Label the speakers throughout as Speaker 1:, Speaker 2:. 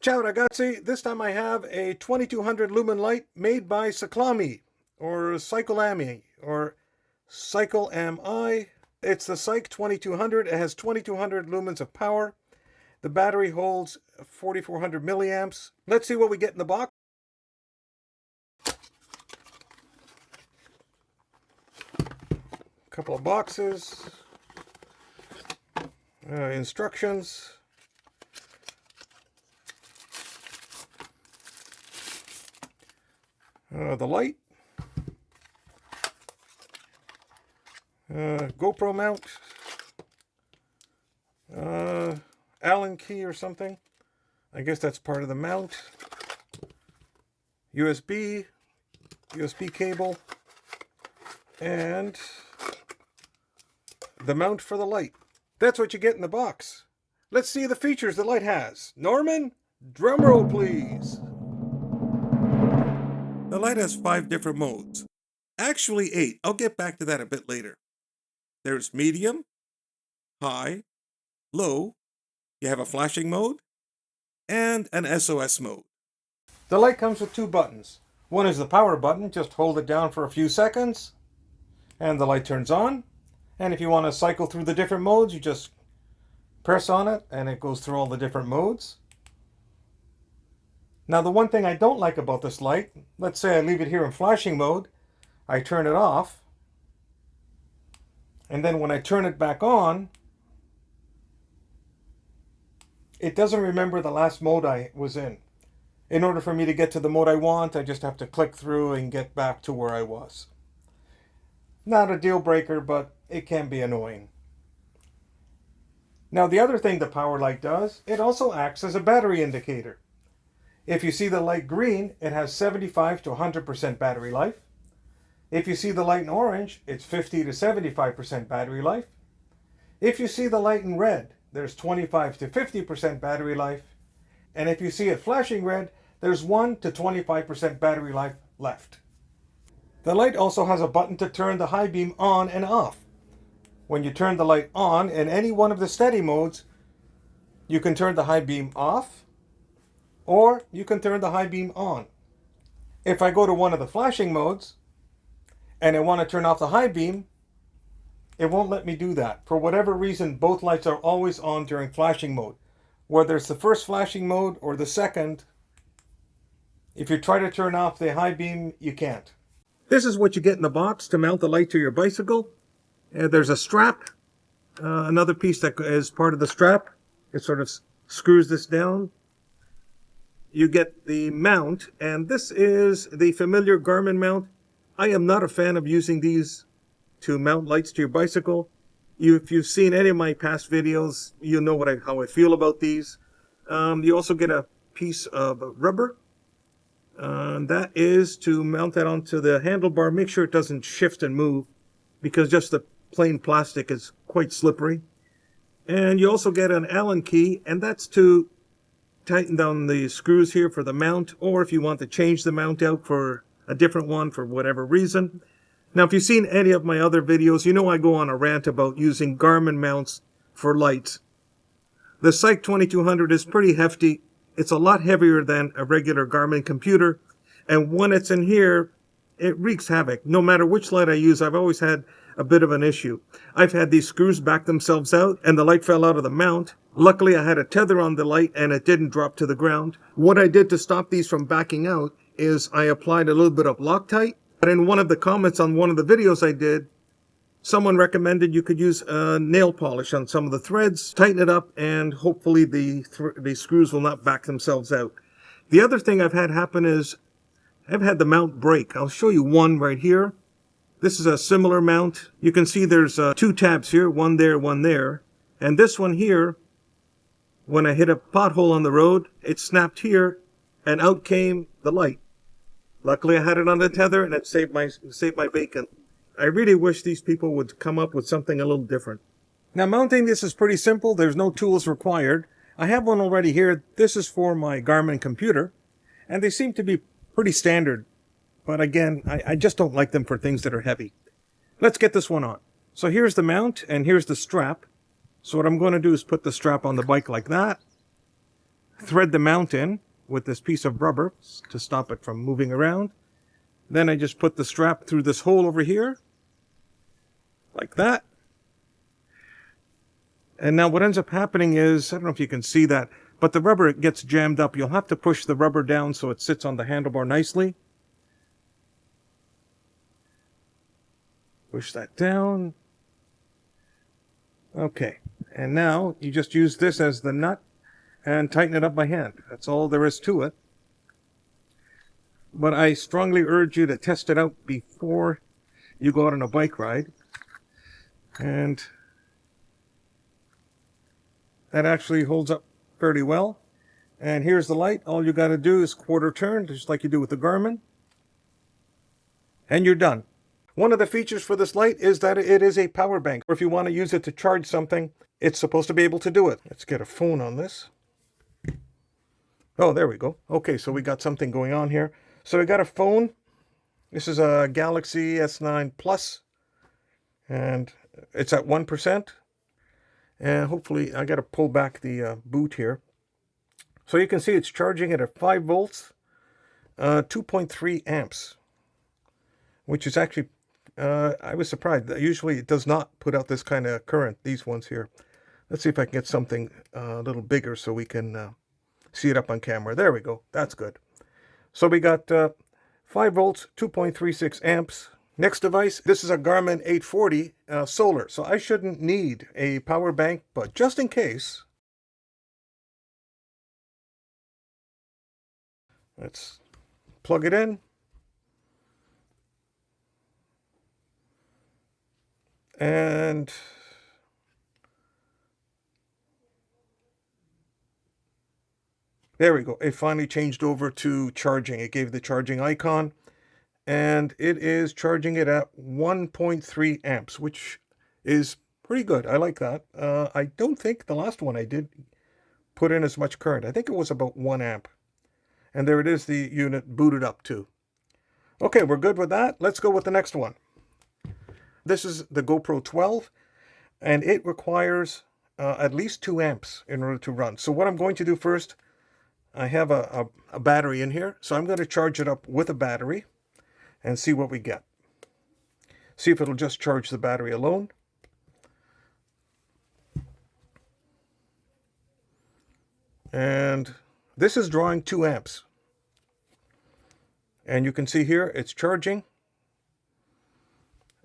Speaker 1: Ciao ragazzi, this time I have a 2200 lumen light made by Cyclami, or Cyclami, or Cyclami. It's the CYC2200. It has 2200 lumens of power. The battery holds 4400 milliamps. Let's see what we get in the box. Couple of boxes. Instructions. The light, GoPro mount, Allen key or something. I guess that's part of the mount. USB cable, and the mount for the light. That's what you get in the box. Let's see the features the light has. Norman, drum roll please. The light has 5 different modes. Actually 8. I'll get back to that a bit later. There's medium, high, low. You have a flashing mode and an SOS mode. The light comes with 2 buttons. One is the power button. Just hold it down for a few seconds and the light turns on. And if you want to cycle through the different modes, you just press on it and it goes through all the different modes. Now the one thing I don't like about this light, let's say I leave it here in flashing mode, I turn it off, and then when I turn it back on, it doesn't remember the last mode I was in. In order for me to get to the mode I want, I just have to click through and get back to where I was. Not a deal breaker, but it can be annoying. Now the other thing the power light does, it also acts as a battery indicator. If you see the light green, it has 75 to 100% battery life. If you see the light in orange, it's 50 to 75% battery life. If you see the light in red, there's 25 to 50% battery life. And if you see it flashing red, there's 1 to 25% battery life left. The light also has a button to turn the high beam on and off. When you turn the light on in any one of the steady modes, you can turn the high beam off, or you can turn the high beam on. If I go to one of the flashing modes and I want to turn off the high beam, it won't let me do that. For whatever reason, both lights are always on during flashing mode. Whether it's the first flashing mode or the second, if you try to turn off the high beam, you can't. This is what you get in the box to mount the light to your bicycle. There's a strap, another piece that is part of the strap. It sort of screws this down. You get the mount, and this is the familiar Garmin mount. I am not a fan of using these to mount lights to your bicycle. If you've seen any of my past videos, you know how I feel about these. You also get a piece of rubber. That is to mount that onto the handlebar. Make sure it doesn't shift and move, because just the plain plastic is quite slippery. And you also get an Allen key, and that's to tighten down the screws here for the mount, or if you want to change the mount out for a different one for whatever reason. Now, if you've seen any of my other videos, you know I go on a rant about using Garmin mounts for lights. The CYC2200 is pretty hefty. It's a lot heavier than a regular Garmin computer, and when it's in here, it wreaks havoc. No matter which light I use, I've always had a bit of an issue. I've had these screws back themselves out, and the light fell out of the mount. Luckily, I had a tether on the light, and it didn't drop to the ground. What I did to stop these from backing out is I applied a little bit of Loctite. But in one of the comments on one of the videos I did, someone recommended you could use nail polish on some of the threads, tighten it up, and hopefully the screws will not back themselves out. The other thing I've had happen is I've had the mount break. I'll show you one right here. This is a similar mount. You can see there's 2 tabs here, one there, one there. And this one here, when I hit a pothole on the road, it snapped here, and out came the light. Luckily, I had it on the tether, and it saved my bacon. I really wish these people would come up with something a little different. Now, mounting this is pretty simple. There's no tools required. I have one already here. This is for my Garmin computer, and they seem to be pretty standard. But again, I just don't like them for things that are heavy. Let's get this one on. So here's the mount, and here's the strap. So what I'm going to do is put the strap on the bike like that. thread the mount in with this piece of rubber to stop it from moving around. Then I just put the strap through this hole over here, like that. And now what ends up happening is, I don't know if you can see that, but the rubber gets jammed up. You'll have to push the rubber down so it sits on the handlebar nicely. Push that down. Okay, and now you just use this as the nut and tighten it up by hand. That's all there is to it. But I strongly urge you to test it out before you go out on a bike ride. And that actually holds up fairly well. And here's the light. All you got to do is quarter turn, just like you do with the Garmin. And you're done. One of the features for this light is that it is a power bank. Or if you want to use it to charge something, it's supposed to be able to do it. Let's get a phone on this. Oh, there we go. Okay, so we got something going on here. So we got a phone. This is a Galaxy S9 Plus. And it's at 1%. And hopefully, I got to pull back the boot here. So you can see it's charging it at 5 volts, 2.3 amps. Which is actually, I was surprised. Usually it does not put out this kind of current, these ones here. Let's see if I can get something a little bigger so we can see it up on camera. There we go. That's good. So we got 5 volts, 2.36 amps. Next device, this is a Garmin 840 solar. So I shouldn't need a power bank, but just in case, let's plug it in. And there we go. It finally changed over to charging. It gave the charging icon. And it is charging it at 1.3 amps, which is pretty good. I like that. I don't think the last one I did put in as much current. I think it was about 1 amp. And there it is, the unit booted up too. Okay, we're good with that. Let's go with the next one. This is the GoPro 12, and it requires at least 2 amps in order to run. So what I'm going to do first, I have a battery in here, so I'm going to charge it up with a battery and see what we get. See if it'll just charge the battery alone. And this is drawing 2 amps. And you can see here it's charging.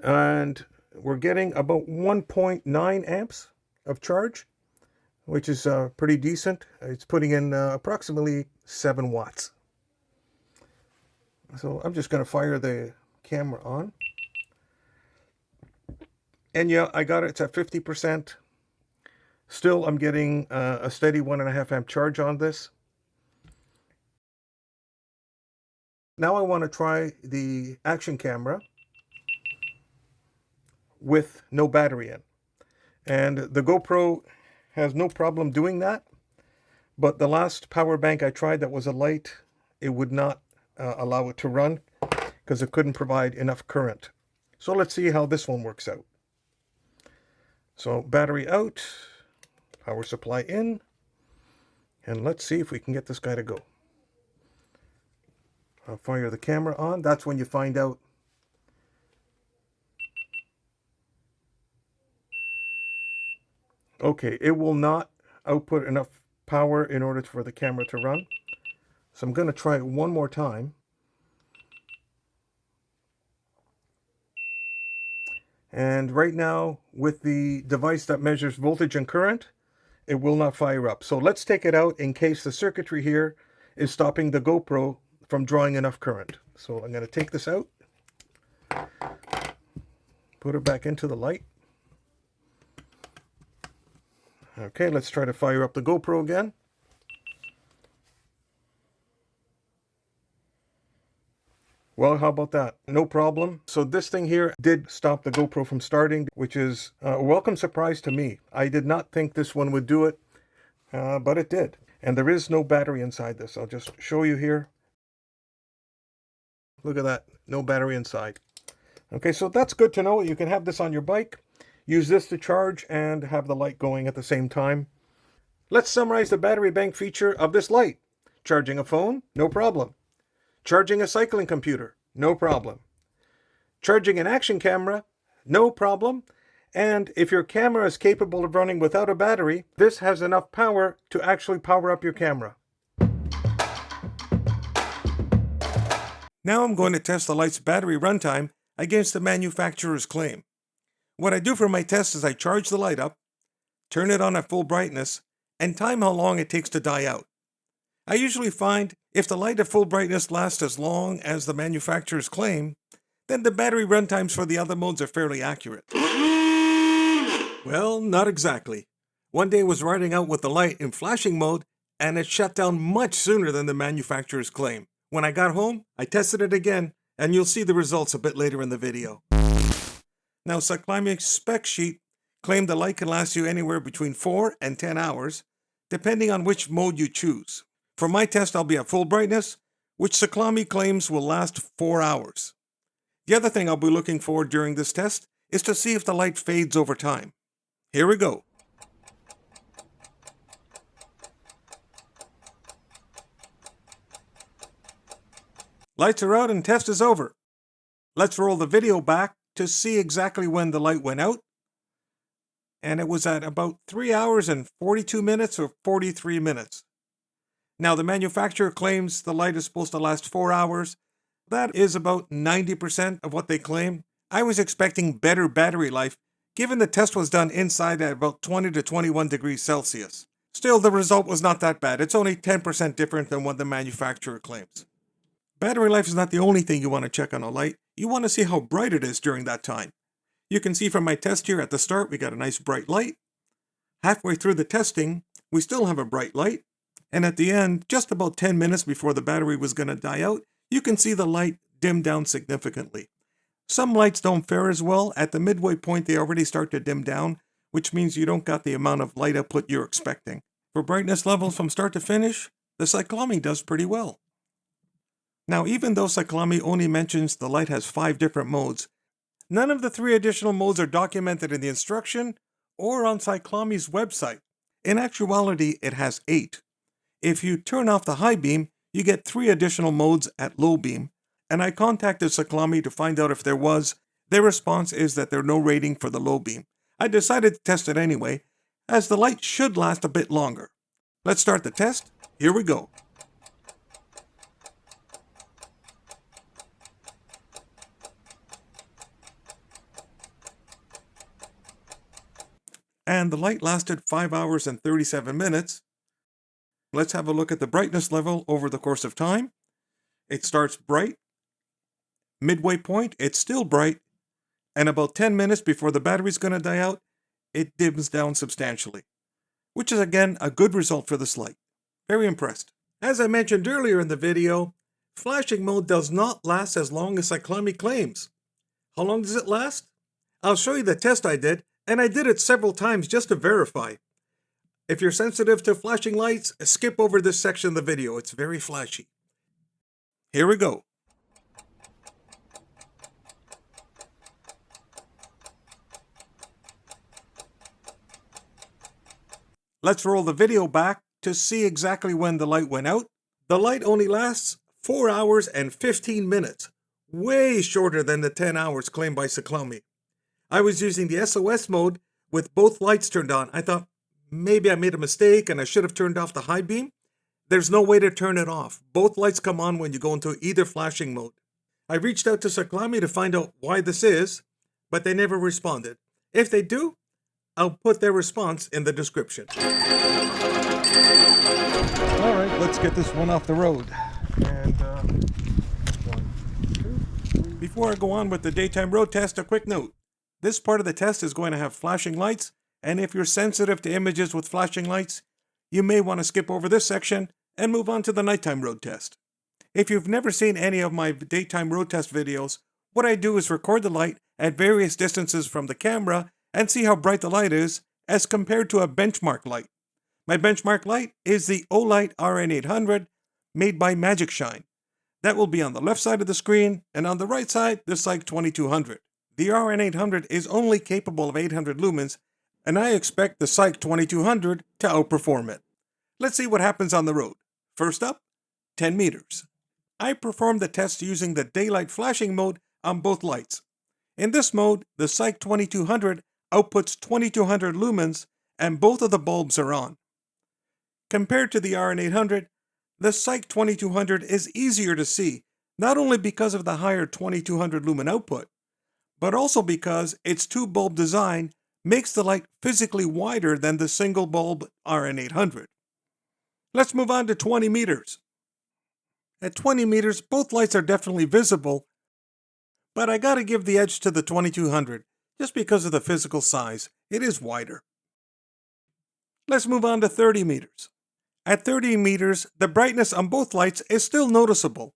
Speaker 1: And we're getting about 1.9 amps of charge, which is pretty decent. It's putting in approximately 7 watts. So I'm just going to fire the camera on. And yeah, I got it. It's at 50%. Still, I'm getting a steady 1.5 amp charge on this. Now I want to try the action camera with no battery in. And the GoPro has no problem doing that. But the last power bank I tried that was a light, it would not allow it to run because it couldn't provide enough current. So let's see how this one works out. So battery out, power supply in, and let's see if we can get this guy to go. I'll fire the camera on. That's when you find out. Okay, it will not output enough power in order for the camera to run. So I'm going to try it one more time. And right now, with the device that measures voltage and current, it will not fire up. So let's take it out in case the circuitry here is stopping the GoPro from drawing enough current. So I'm going to take this out, put it back into the light. Okay, let's try to fire up the GoPro again. Well, how about that? No problem. So this thing here did stop the GoPro from starting, which is a welcome surprise to me. I did not think this one would do it, but it did. And there is no battery inside this. I'll just show you here. Look at that, no battery inside. Okay, so that's good to know. You can have this on your bike, use this to charge, and have the light going at the same time. Let's summarize the battery bank feature of this light. Charging a phone? No problem. Charging a cycling computer? No problem. Charging an action camera? No problem. And if your camera is capable of running without a battery, this has enough power to actually power up your camera. Now I'm going to test the light's battery runtime against the manufacturer's claim. What I do for my test is I charge the light up, turn it on at full brightness, and time how long it takes to die out. I usually find if the light at full brightness lasts as long as the manufacturers claim, then the battery runtimes for the other modes are fairly accurate. Well, not exactly. One day I was riding out with the light in flashing mode, and it shut down much sooner than the manufacturers claim. When I got home, I tested it again, and you'll see the results a bit later in the video. Now, Cyclami's spec sheet claimed the light can last you anywhere between 4 and 10 hours, depending on which mode you choose. For my test, I'll be at full brightness, which Cyclami claims will last 4 hours. The other thing I'll be looking for during this test is to see if the light fades over time. Here we go. Lights are out and test is over. Let's roll the video back to see exactly when the light went out. And it was at about 3 hours and 42 minutes or 43 minutes. Now the manufacturer claims the light is supposed to last 4 hours. That is about 90% of what they claim. I was expecting better battery life, given the test was done inside at about 20 to 21 degrees Celsius. Still, the result was not that bad. It's only 10% different than what the manufacturer claims. Battery life is not the only thing you want to check on a light. You want to see how bright it is during that time. You can see from my test here at the start, we got a nice bright light. Halfway through the testing, we still have a bright light. And at the end, just about 10 minutes before the battery was going to die out, you can see the light dim down significantly. Some lights don't fare as well. At the midway point, they already start to dim down, which means you don't got the amount of light output you're expecting. For brightness levels from start to finish, the Cyclami does pretty well. Now, even though Cyclami only mentions the light has 5 different modes, none of the 3 additional modes are documented in the instruction or on Cyclami's website. In actuality, it has 8. If you turn off the high beam, you get 3 additional modes at low beam, and I contacted Cyclami to find out if there was. Their response is that there's no rating for the low beam. I decided to test it anyway, as the light should last a bit longer. Let's start the test. Here we go. And the light lasted 5 hours and 37 minutes. Let's have a look at the brightness level over the course of time. It starts bright. Midway point, it's still bright. And about 10 minutes before the battery's going to die out, it dims down substantially. Which is again a good result for this light. Very impressed. As I mentioned earlier in the video, flashing mode does not last as long as Cyclami claims. How long does it last? I'll show you the test I did, and I did it several times just to verify. If you're sensitive to flashing lights, skip over this section of the video. It's very flashy. Here we go. Let's roll the video back to see exactly when the light went out. The light only lasts 4 hours and 15 minutes, way shorter than the 10 hours claimed by Cyclami. I was using the SOS mode with both lights turned on. I thought maybe I made a mistake and I should have turned off the high beam. There's no way to turn it off. Both lights come on when you go into either flashing mode. I reached out to Cyclami to find out why this is, but they never responded. If they do, I'll put their response in the description. All right, let's get this one off the road. And 1, 2, 3. Before I go on with the daytime road test, a quick note. This part of the test is going to have flashing lights, and if you're sensitive to images with flashing lights, you may want to skip over this section and move on to the nighttime road test. If you've never seen any of my daytime road test videos, what I do is record the light at various distances from the camera and see how bright the light is as compared to a benchmark light. My benchmark light is the Olight RN800 made by Magic Shine. That will be on the left side of the screen, and on the right side, the Cyclami CYC2200. The RN800 is only capable of 800 lumens, and I expect the CYC2200 to outperform it. Let's see what happens on the road. First up, 10 meters. I performed the test using the daylight flashing mode on both lights. In this mode, the CYC2200 outputs 2200 lumens and both of the bulbs are on. Compared to the RN800, the CYC2200 is easier to see, not only because of the higher 2200 lumen output, but also because its two bulb design makes the light physically wider than the single bulb RN800. Let's move on to 20 meters. At 20 meters, both lights are definitely visible, but I gotta give the edge to the 2200 just because of the physical size. It is wider. Let's move on to 30 meters. At 30 meters, the brightness on both lights is still noticeable,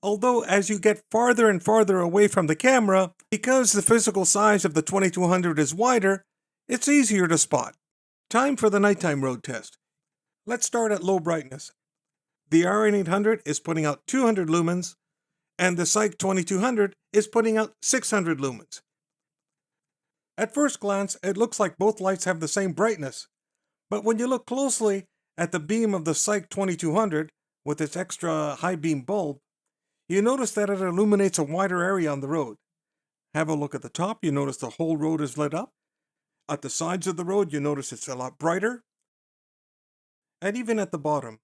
Speaker 1: although as you get farther and farther away from the camera, because the physical size of the 2200 is wider, it's easier to spot. Time for the nighttime road test. Let's start at low brightness. The RN800 is putting out 200 lumens, and the CYC2200 is putting out 600 lumens. At first glance, it looks like both lights have the same brightness, but when you look closely at the beam of the CYC2200 with its extra high beam bulb, you notice that it illuminates a wider area on the road. Have a look at the top, you notice the whole road is lit up. At the sides of the road, you notice it's a lot brighter. And even at the bottom.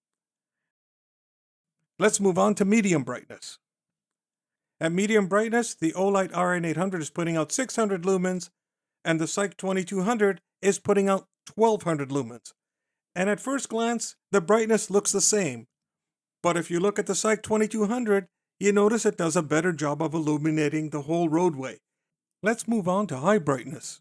Speaker 1: Let's move on to medium brightness. At medium brightness, the Olight RN800 is putting out 600 lumens, and the CYC2200 is putting out 1200 lumens. And at first glance, the brightness looks the same. But if you look at the CYC2200, you notice it does a better job of illuminating the whole roadway. Let's move on to high brightness.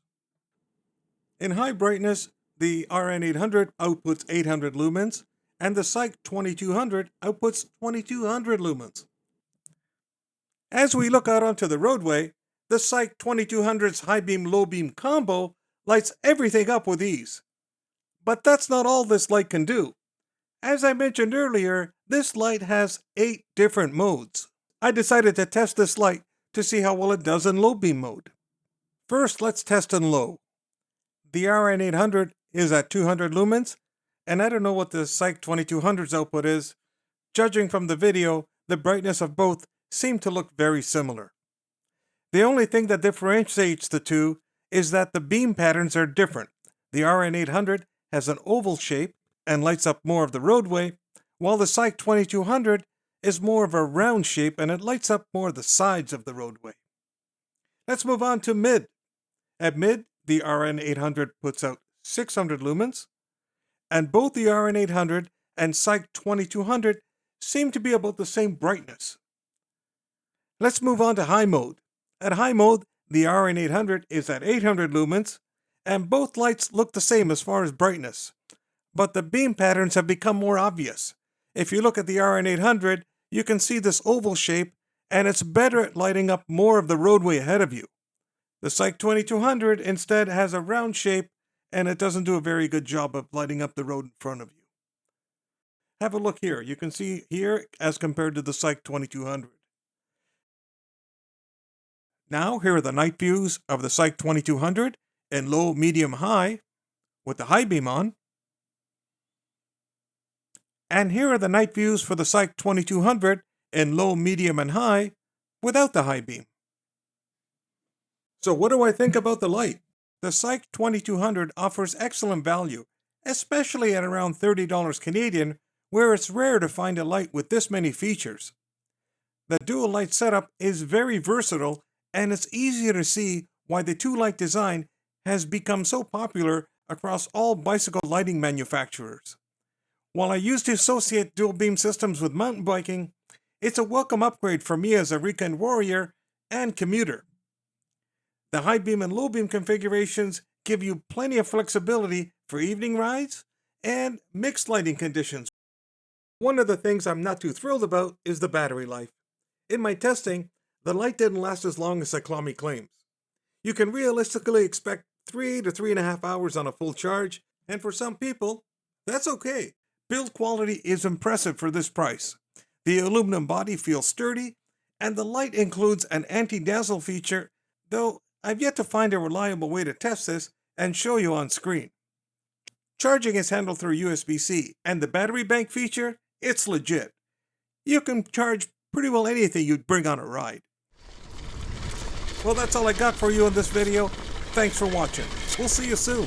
Speaker 1: In high brightness, the RN800 outputs 800 lumens, and the CYC2200 outputs 2200 lumens. As we look out onto the roadway, the CYC2200's high beam low beam combo lights everything up with ease. But that's not all this light can do. As I mentioned earlier, this light has 8 different modes. I decided to test this light to see how well it does in low beam mode. First, let's test in low. The RN800 is at 200 lumens, and I don't know what the CYC2200's output is. Judging from the video, the brightness of both seem to look very similar. The only thing that differentiates the two is that the beam patterns are different. The RN800 has an oval shape and lights up more of the roadway, while the CYC2200 is more of a round shape and it lights up more of the sides of the roadway. Let's move on to mid. At mid, the RN800 puts out 600 lumens, and both the RN800 and CYC2200 seem to be about the same brightness. Let's move on to high mode. At high mode, the RN800 is at 800 lumens, and both lights look the same as far as brightness, but the beam patterns have become more obvious. If you look at the RN800, you can see this oval shape, and it's better at lighting up more of the roadway ahead of you. The CYC2200 instead has a round shape, and it doesn't do a very good job of lighting up the road in front of you. Have a look here. You can see here as compared to the CYC2200. Now, here are the night views of the CYC2200 in low, medium, high with the high beam on. And here are the night views for the CYC2200 in low, medium, and high without the high beam. So what do I think about the light? The CYC2200 offers excellent value, especially at around $30 Canadian, where it's rare to find a light with this many features. The dual light setup is very versatile, and it's easier to see why the two light design has become so popular across all bicycle lighting manufacturers. While I used to associate dual beam systems with mountain biking, it's a welcome upgrade for me as a weekend warrior and commuter. The high beam and low beam configurations give you plenty of flexibility for evening rides and mixed lighting conditions. One of the things I'm not too thrilled about is the battery life. In my testing, the light didn't last as long as Cyclami claims. You can realistically expect 3 to 3.5 hours on a full charge, and for some people, that's okay. Build quality is impressive for this price. The aluminum body feels sturdy, and the light includes an anti-dazzle feature, though I've yet to find a reliable way to test this, and show you on screen. Charging is handled through USB-C, and the battery bank feature, it's legit. You can charge pretty well anything you'd bring on a ride. Well, that's all I got for you in this video. Thanks for watching. We'll see you soon.